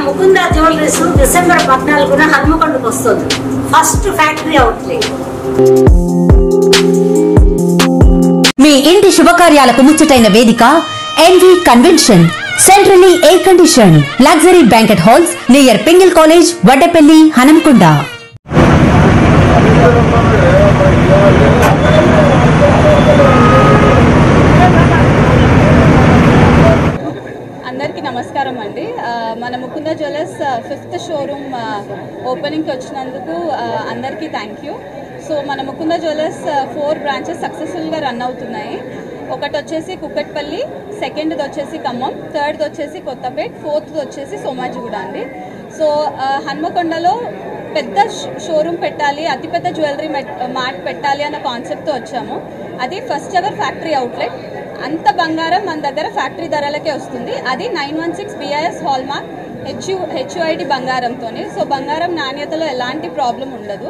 Mukunda jewelleries December 14న హన్మకొండకు వస్తుంది. First factory outlet. మీ ఇంటి శుభకార్యాలకు ముచ్చటైన వేదిక NV convention. Centrally air condition luxury banquet halls near Pingle college, Vaddepalli, Hanamkonda. అందరికీ నమస్కారం అండి. మన ముకుంద జ్యువెలర్స్ 5th షోరూమ్ ఓపెనింగ్కి వచ్చినందుకు అందరికీ థ్యాంక్ యూ. సో మన ముకుంద జ్యువెలర్స్ 4 బ్రాంచెస్ సక్సెస్ఫుల్గా రన్ అవుతున్నాయి. ఒకటి వచ్చేసి కుక్కట్పల్లి, సెకండ్ది వచ్చేసి ఖమ్మం, థర్డ్ది వచ్చేసి కొత్తపేట్, ఫోర్త్ది వచ్చేసి సోమాజిగూడ అండి. సో హన్మకొండలో పెద్ద షోరూమ్ పెట్టాలి, అతిపెద్ద జ్యువెలరీ మార్ట్ పెట్టాలి అన్న కాన్సెప్ట్తో వచ్చాము. అది ఫస్ట్ ఎవర్ ఫ్యాక్టరీ అవుట్లెట్. అంత బంగారం మన దగ్గర ఫ్యాక్టరీ ధరలకే వస్తుంది. అది 916 BIS హాల్మార్క్ HUID బంగారంతోనే. సో బంగారం నాణ్యతలో ఎలాంటి ప్రాబ్లం ఉండదు.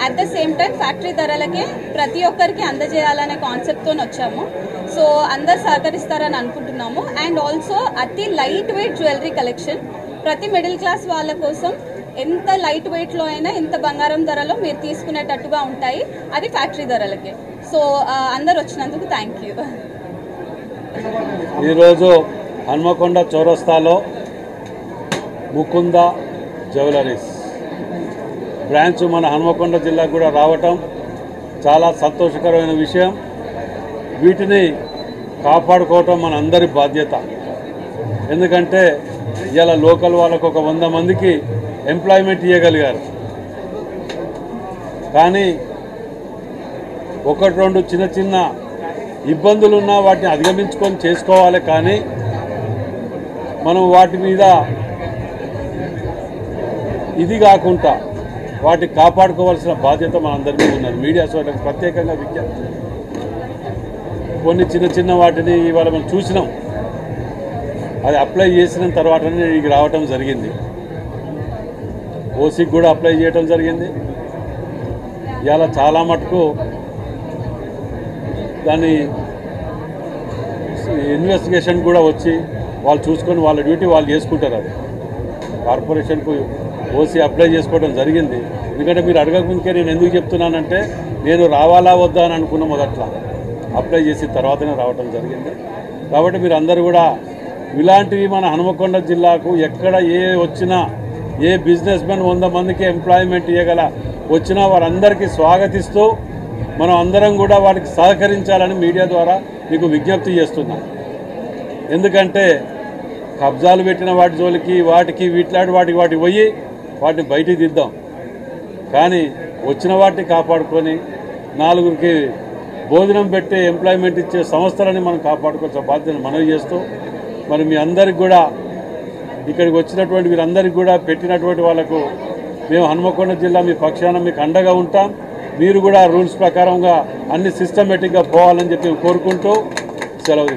At the same time factory ధరలకే ప్రతి ఒక్కరికి అందజేయాలనే కాన్సెప్ట్తో వచ్చాము. సో అందరు సహకరిస్తారని అనుకుంటున్నాము. అండ్ ఆల్సో అతి లైట్ వెయిట్ జ్యువెలరీ కలెక్షన్ ప్రతి మిడిల్ క్లాస్ వాళ్ళ కోసం ఎంత లైట్ వెయిట్లో అయినా ఇంత బంగారం ధరలో మీరు తీసుకునేటట్టుగా ఉంటాయి. అది ఫ్యాక్టరీ ధరలకే. సో అందరు వచ్చినందుకు థ్యాంక్ యూ. ఈరోజు హన్మకొండ చౌరస్తాలో ముకుంద జ్యువెలరీస్ బ్రాంచ్ మన హన్మకొండ జిల్లాకు కూడా రావటం చాలా సంతోషకరమైన విషయం. వీటిని కాపాడుకోవటం మన అందరి బాధ్యత. ఎందుకంటే ఇలా లోకల్ వాళ్ళకు ఒక 100 మందికి ఎంప్లాయ్మెంట్ ఇవ్వగలిగారు. కానీ 1-2 చిన్న చిన్న ఇబ్బందులున్నా వాటిని అధిగమించుకొని చేసుకోవాలి. కానీ మనం వాటి మీద ఇది కాకుండా వాటిని కాపాడుకోవాల్సిన బాధ్యత మనందరి మీద ఉన్నది. మీడియా సోదరులకు ప్రత్యేకంగా విజ్ఞప్తి. కొన్ని చిన్న చిన్న వాటిని ఇవాళ మనం చూసినాం. అది అప్లై చేసిన తర్వాతనే నేను ఇక్కడికి రావటం జరిగింది. ఓసీకి కూడా అప్లై చేయటం జరిగింది. ఇవాళ చాలా మటుకు దాన్ని ఇన్వెస్టిగేషన్ కూడా వచ్చి వాళ్ళు చూసుకొని వాళ్ళ డ్యూటీ వాళ్ళు చేసుకుంటారు. అది కార్పొరేషన్కు ఓసీ అప్లై చేసుకోవడం జరిగింది. ఎందుకంటే మీరు అడగకముందుకే నేను ఎందుకు చెప్తున్నానంటే నేను రావాలా వద్దా అని అనుకున్న మొదట్లో అప్లై చేసిన తర్వాతనే రావడం జరిగింది. కాబట్టి మీరు అందరూ కూడా ఇలాంటివి మన హన్మకొండ జిల్లాకు ఎక్కడ వచ్చినా ఏ బిజినెస్ మెన్ 100 మందికి ఎంప్లాయ్మెంట్ ఇవ్వగల వచ్చినా వారందరికీ స్వాగతిస్తూ మనం అందరం కూడా వాటికి సహకరించాలని మీడియా ద్వారా మీకు విజ్ఞప్తి చేస్తున్నాం. ఎందుకంటే కబ్జాలు పెట్టిన వాటి జోలికి వాటికి పోయి వాటిని బయటికి దిద్దాం. కానీ వచ్చిన వాటిని కాపాడుకొని 4గురికి భోజనం పెట్టే ఎంప్లాయ్మెంట్ ఇచ్చే సంస్థలని మనం కాపాడుకోవాల్సిన బాధ్యతను మనవి చేస్తూ మరి మీ అందరికి కూడా ఇక్కడికి వచ్చినటువంటి వీరందరికీ కూడా పెట్టినటువంటి వాళ్ళకు మేము హన్మకొండ జిల్లా మీ పక్షాన మీకు అండగా ఉంటాం. మీరు కూడా రూల్స్ ప్రకారంగా అన్ని సిస్టమేటిక్గా పోవాలని చెప్పి కోరుకుంటూ సెలవు.